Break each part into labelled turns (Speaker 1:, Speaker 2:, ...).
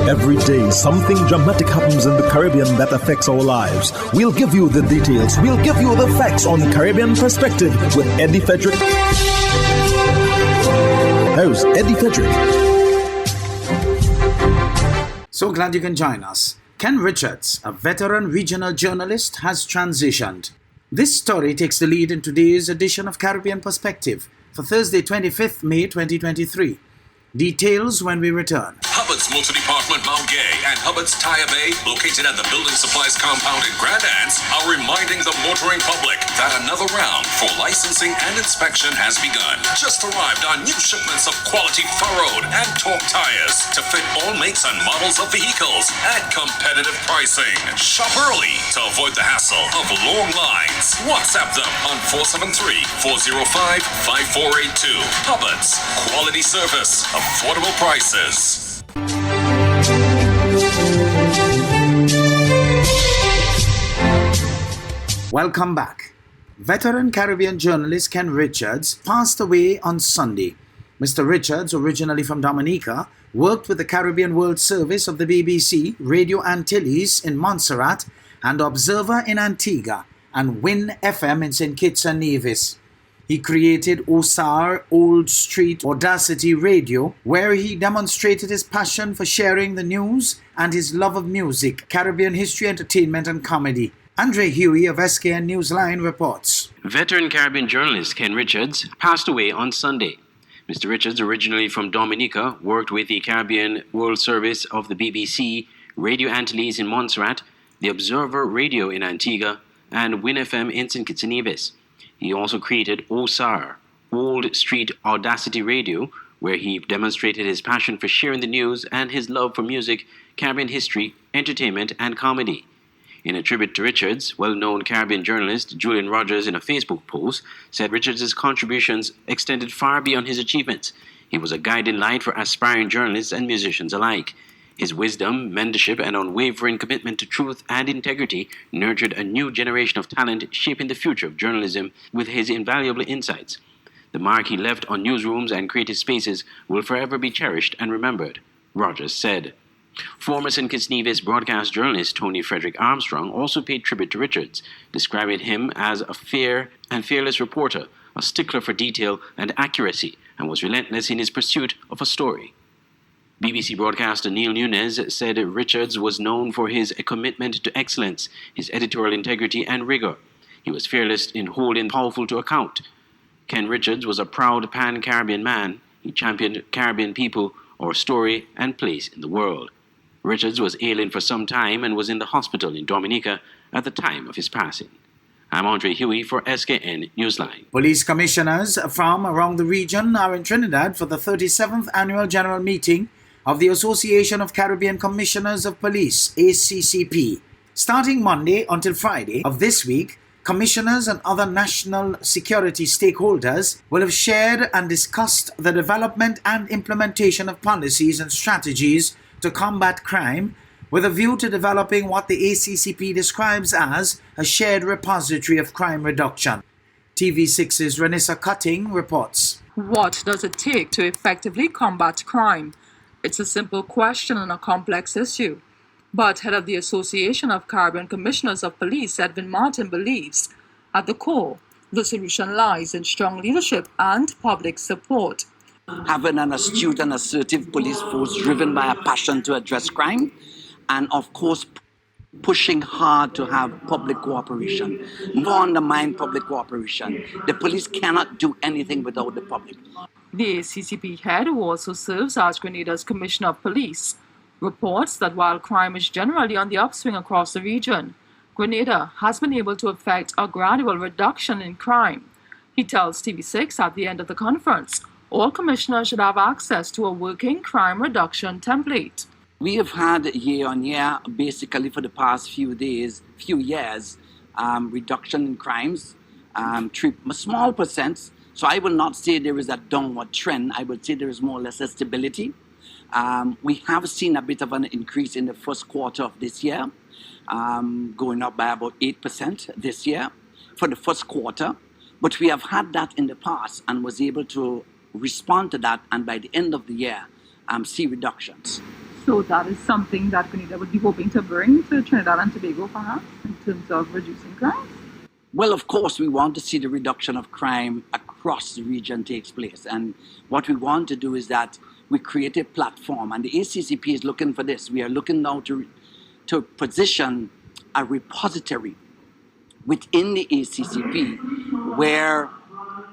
Speaker 1: Every day, something dramatic happens in the Caribbean that affects our lives. We'll give you the details. We'll give you the facts on Caribbean Perspective with Eddie Frederick. Host Eddie Frederick.
Speaker 2: So glad you can join us. Ken Richards, a veteran regional journalist, has transitioned. This story takes the lead in today's edition of Caribbean Perspective for Thursday, 25th May 2023. Details when we return.
Speaker 3: Hubbard's Multi-Department Mount Gay and Hubbard's Tire Bay, located at the Building Supplies Compound in Grand Anse, are reminding the motoring public that another round for licensing and inspection has begun. Just arrived on new shipments of quality furrowed and torque tires to fit all makes and models of vehicles at competitive pricing. Shop early to avoid the hassle of long lines. WhatsApp them on 473-405-5482. Hubbard's, quality service, affordable prices.
Speaker 2: Welcome back. Veteran Caribbean journalist Ken Richards passed away on Sunday. Mr. Richards, originally from Dominica, worked with the Caribbean World Service of the BBC, Radio Antilles in Montserrat, and Observer in Antigua, and Win FM in St. Kitts and Nevis. He created OSAR, Old Street Audacity Radio, where he demonstrated his passion for sharing the news and his love of music, Caribbean history, entertainment, and comedy. Andre Huey of SKN Newsline reports.
Speaker 4: Veteran Caribbean journalist Ken Richards passed away on Sunday. Mr. Richards, originally from Dominica, worked with the Caribbean World Service of the BBC, Radio Antilles in Montserrat, the Observer Radio in Antigua, and Win FM in St. Kitts and Nevis. He also created OSAR, Old Street Audacity Radio, where he demonstrated his passion for sharing the news and his love for music, Caribbean history, entertainment, and comedy. In a tribute to Richards, well-known Caribbean journalist Julian Rogers, in a Facebook post, said Richards' contributions extended far beyond his achievements. He was a guiding light for aspiring journalists and musicians alike. His wisdom, mentorship, and unwavering commitment to truth and integrity nurtured a new generation of talent, shaping the future of journalism with his invaluable insights. The mark he left on newsrooms and creative spaces will forever be cherished and remembered, Rogers said. Former St. Kitts Nevis broadcast journalist Tony Frederick Armstrong also paid tribute to Richards, describing him as a fair and fearless reporter, a stickler for detail and accuracy, and was relentless in his pursuit of a story. BBC broadcaster Neil Nunes said Richards was known for his commitment to excellence, his editorial integrity and rigor. He was fearless in holding powerful to account. Ken Richards was a proud pan-Caribbean man. He championed Caribbean people, our story and place in the world. Richards was ailing for some time and was in the hospital in Dominica at the time of his passing. I'm Andre Huey for SKN Newsline.
Speaker 2: Police commissioners from around the region are in Trinidad for the 37th Annual General Meeting of the Association of Caribbean Commissioners of Police, ACCP. Starting Monday until Friday of this week, commissioners and other national security stakeholders will have shared and discussed the development and implementation of policies and strategies to combat crime, with a view to developing what the ACCP describes as a shared repository of crime reduction. TV6's Renissa Cutting reports.
Speaker 5: What does it take to effectively combat crime? It's a simple question and a complex issue. But head of the Association of Caribbean Commissioners of Police, Edwin Martin, believes at the core, the solution lies in strong leadership and public support.
Speaker 6: Having an astute and assertive police force driven by a passion to address crime, and of course pushing hard to have public cooperation, not undermine public cooperation. The police cannot do anything without the public.
Speaker 5: The ACCP head, who also serves as Grenada's Commissioner of Police, reports that while crime is generally on the upswing across the region, Grenada has been able to effect a gradual reduction in crime. He tells TV6 at the end of the conference, all commissioners should have access to a working crime reduction template.
Speaker 6: We have had year on year, basically for the past few years, reduction in crimes, small percents. So I will not say there is a downward trend. I would say there is more or less a stability. We have seen a bit of an increase in the first quarter of this year, going up by about 8% this year for the first quarter. But we have had that in the past and was able to respond to that, and by the end of the year, see reductions.
Speaker 5: So that is something that Grenada would be hoping to bring to Trinidad and Tobago, perhaps, in terms of reducing crime?
Speaker 6: Well, of course, we want to see the reduction of crime across the region takes place. And what we want to do is that we create a platform, and the ACCP is looking for this. We are looking now to position a repository within the ACCP where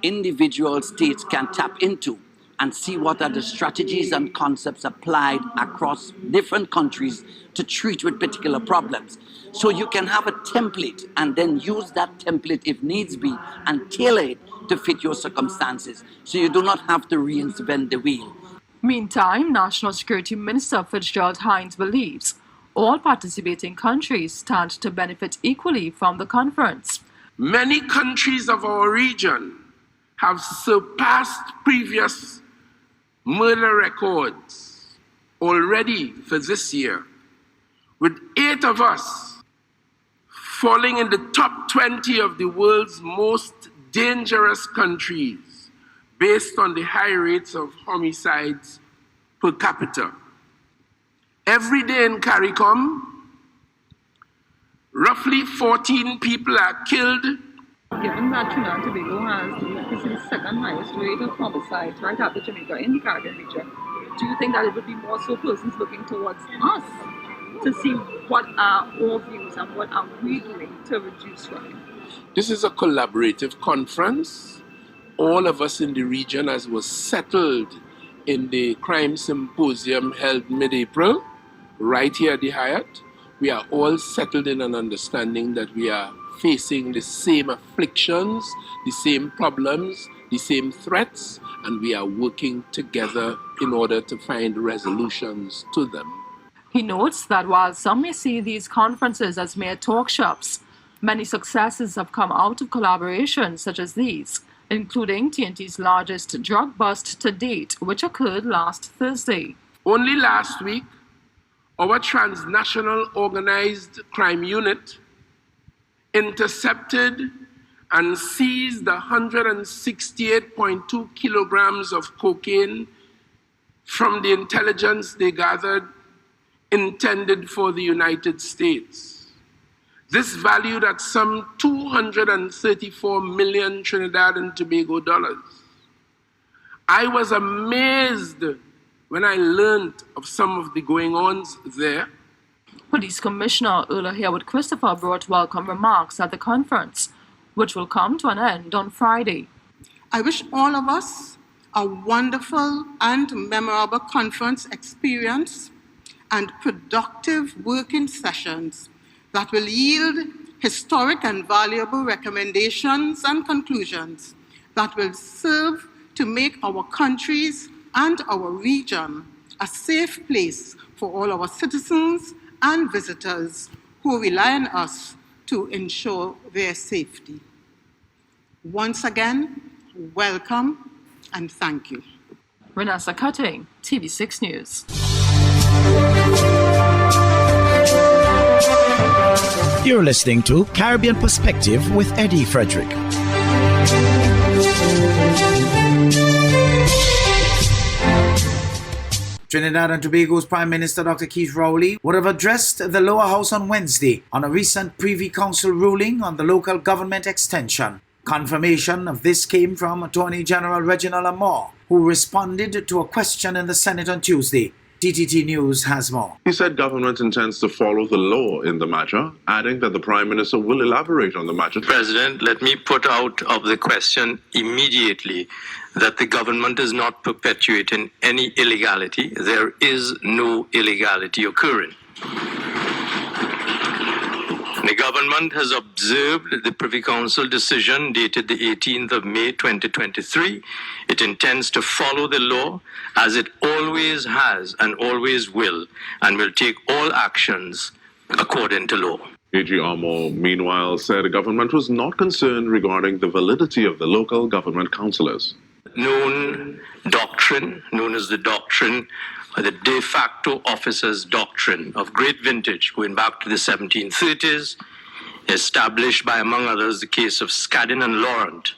Speaker 6: individual states can tap into and see what are the strategies and concepts applied across different countries to treat with particular problems. So you can have a template and then use that template if needs be and tailor it to fit your circumstances. So you do not have to reinvent the wheel.
Speaker 5: Meantime, National Security Minister Fitzgerald Hines believes all participating countries stand to benefit equally from the conference.
Speaker 7: Many countries of our region have surpassed previous murder records already for this year, with 8 of us falling in the top 20 of the world's most dangerous countries based on the high rates of homicides per capita. Every day in CARICOM, roughly 14 people are killed.
Speaker 5: Given that Trinidad and Tobago has the second highest rate of homicides right after Jamaica in the Caribbean region, do you think that it would be more so persons looking towards us to see what are our views and what are we doing to reduce crime?
Speaker 7: This is a collaborative conference. All of us in the region, as was settled in the crime symposium held mid-April, right here at the Hyatt, we are all settled in an understanding that we are facing the same afflictions, the same problems, the same threats, and we are working together in order to find resolutions to them.
Speaker 5: He notes that while some may see these conferences as mere talk shops, many successes have come out of collaborations such as these, including TNT's largest drug bust to date, which occurred last Thursday.
Speaker 7: Only last week, our transnational organized crime unit intercepted and seized 168.2 kilograms of cocaine from the intelligence they gathered intended for the United States. This valued at some 234 million Trinidad and Tobago dollars. I was amazed when I learned of some of the going-ons there.
Speaker 5: Police Commissioner Earl Herwood Christopher brought welcome remarks at the conference, which will come to an end on Friday.
Speaker 8: I wish all of us a wonderful and memorable conference experience and productive working sessions that will yield historic and valuable recommendations and conclusions that will serve to make our countries and our region a safe place for all our citizens and visitors who rely on us to ensure their safety. Once again, welcome and thank you.
Speaker 5: Renessa Cutting, TV6 News.
Speaker 9: You're listening to Caribbean Perspective with Eddie Frederick.
Speaker 2: Trinidad and Tobago's Prime Minister Dr. Keith Rowley would have addressed the lower house on Wednesday on a recent Privy Council ruling on the local government extension. Confirmation of this came from Attorney General Reginald Amor, who responded to a question in the Senate on Tuesday. TTT News has more.
Speaker 10: He said government intends to follow the law in the matter, adding that the Prime Minister will elaborate on the matter.
Speaker 11: President, let me put out of the question immediately that the government is not perpetuating any illegality. There is no illegality occurring. The government has observed the Privy Council decision dated the 18th of May 2023. It intends to follow the law as it always has and always will, and will take all actions according to law.
Speaker 10: AG Amor, meanwhile, said the government was not concerned regarding the validity of the local government councillors.
Speaker 11: Known doctrine, known as the doctrine, or the de facto officers' doctrine of great vintage, going back to the 1730s, established by, among others, the case of Scadden and Laurent,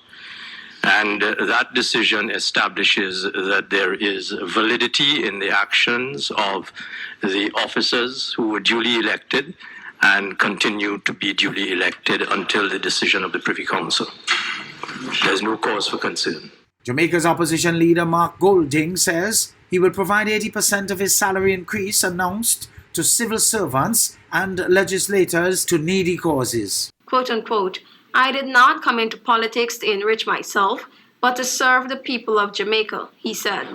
Speaker 11: And that decision establishes that there is validity in the actions of the officers who were duly elected and continue to be duly elected until the decision of the Privy Council. There's no cause for concern.
Speaker 2: Jamaica's opposition leader Mark Golding says he will provide 80% of his salary increase announced to civil servants and legislators to needy causes.
Speaker 12: Quote unquote, I did not come into politics to enrich myself, but to serve the people of Jamaica, he said.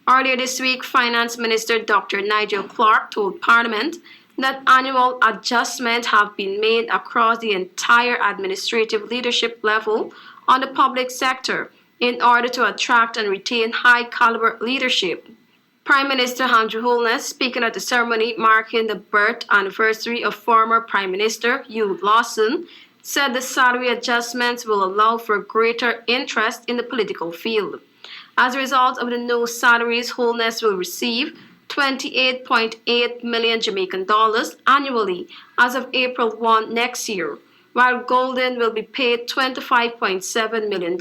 Speaker 12: Earlier this week, Finance Minister Dr. Nigel Clark told Parliament that annual adjustments have been made across the entire administrative leadership level on the public sector in order to attract and retain high-caliber leadership. Prime Minister Andrew Holness, speaking at the ceremony marking the birth anniversary of former Prime Minister Hugh Lawson, said the salary adjustments will allow for greater interest in the political field. As a result of the new salaries, Holness will receive 28.8 million Jamaican dollars annually as of April 1 next year, while Golden will be paid $25.7 million.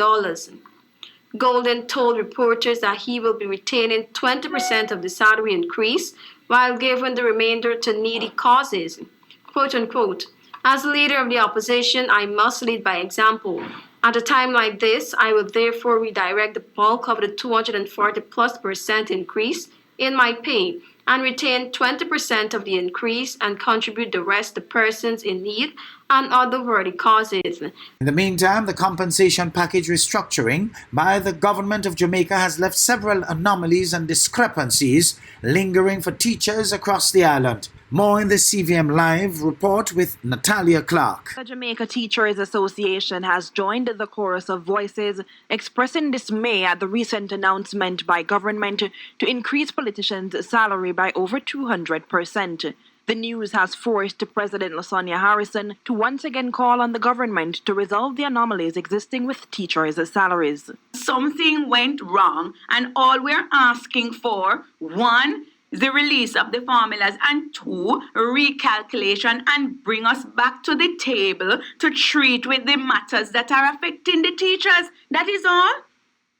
Speaker 12: Golden told reporters that he will be retaining 20% of the salary increase while giving the remainder to needy causes. Quote unquote, as leader of the opposition, I must lead by example. At a time like this, I will therefore redirect the bulk of the 240+% increase in my pay and retain 20% of the increase and contribute the rest to persons in need and other worthy causes.
Speaker 2: In the meantime, the compensation package restructuring by the government of Jamaica has left several anomalies and discrepancies lingering for teachers across the island. More in the CVM Live report with Natalia Clark.
Speaker 13: The Jamaica Teachers Association has joined the chorus of voices expressing dismay at the recent announcement by government to increase politicians' salary by over 200%. The news has forced President LaSonia Harrison to once again call on the government to resolve the anomalies existing with teachers' salaries.
Speaker 14: Something went wrong, and all we're asking for, one, the release of the formulas, and two, recalculation and bring us back to the table to treat with the matters that are affecting the teachers. That is all.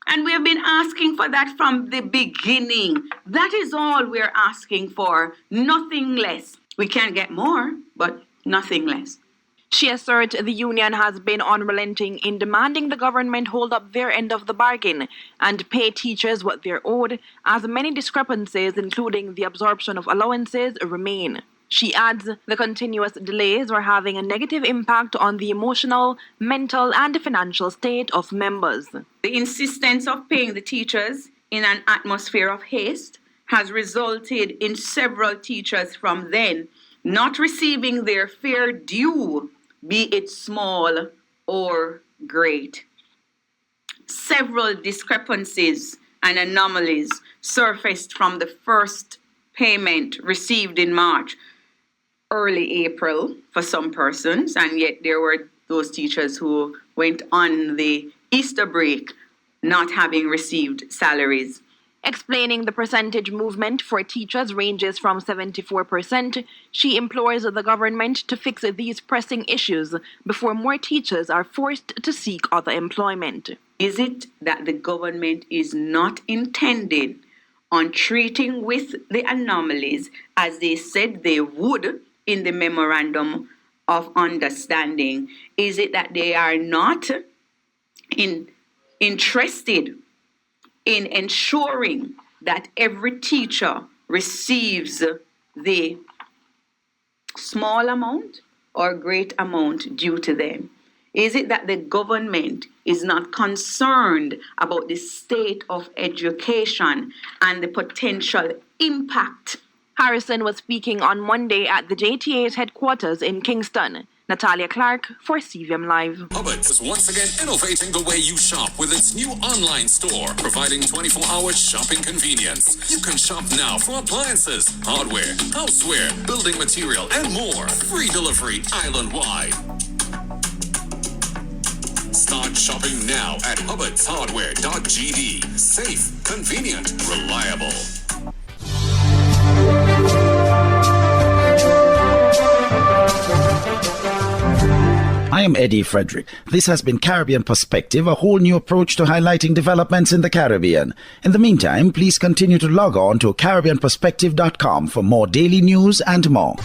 Speaker 14: And we have been asking for that from the beginning. That is all we're asking for, nothing less. We can get more, but nothing less.
Speaker 13: She asserts the union has been unrelenting in demanding the government hold up their end of the bargain and pay teachers what they're owed, as many discrepancies, including the absorption of allowances, remain. She adds the continuous delays are having a negative impact on the emotional, mental, and financial state of members.
Speaker 14: The insistence of paying the teachers in an atmosphere of haste has resulted in several teachers from then not receiving their fair due, be it small or great. Several discrepancies and anomalies surfaced from the first payment received in March, early April for some persons, and yet there were those teachers who went on the Easter break not having received salaries.
Speaker 13: Explaining the percentage movement for teachers ranges from 74%, she implores the government to fix these pressing issues before more teachers are forced to seek other employment.
Speaker 14: Is it that the government is not intending on treating with the anomalies as they said they would in the Memorandum of Understanding? Is it that they are not interested in ensuring that every teacher receives the small amount or great amount due to them? Is it that the government is not concerned about the state of education and the potential impact?
Speaker 13: Harrison was speaking on Monday at the JTA's headquarters in Kingston. Natalia Clark for CVM Live.
Speaker 3: Hubbards is once again innovating the way you shop with its new online store, providing 24-hour shopping convenience. You can shop now for appliances, hardware, houseware, building material, and more. Free delivery island-wide. Start shopping now at hubbardshardware.gd. Safe, convenient, reliable.
Speaker 9: I I'm Eddie Frederick. This has been Caribbean Perspective, a whole new approach to highlighting developments in the Caribbean. In the meantime, please continue to log on to CaribbeanPerspective.com for more daily news and more.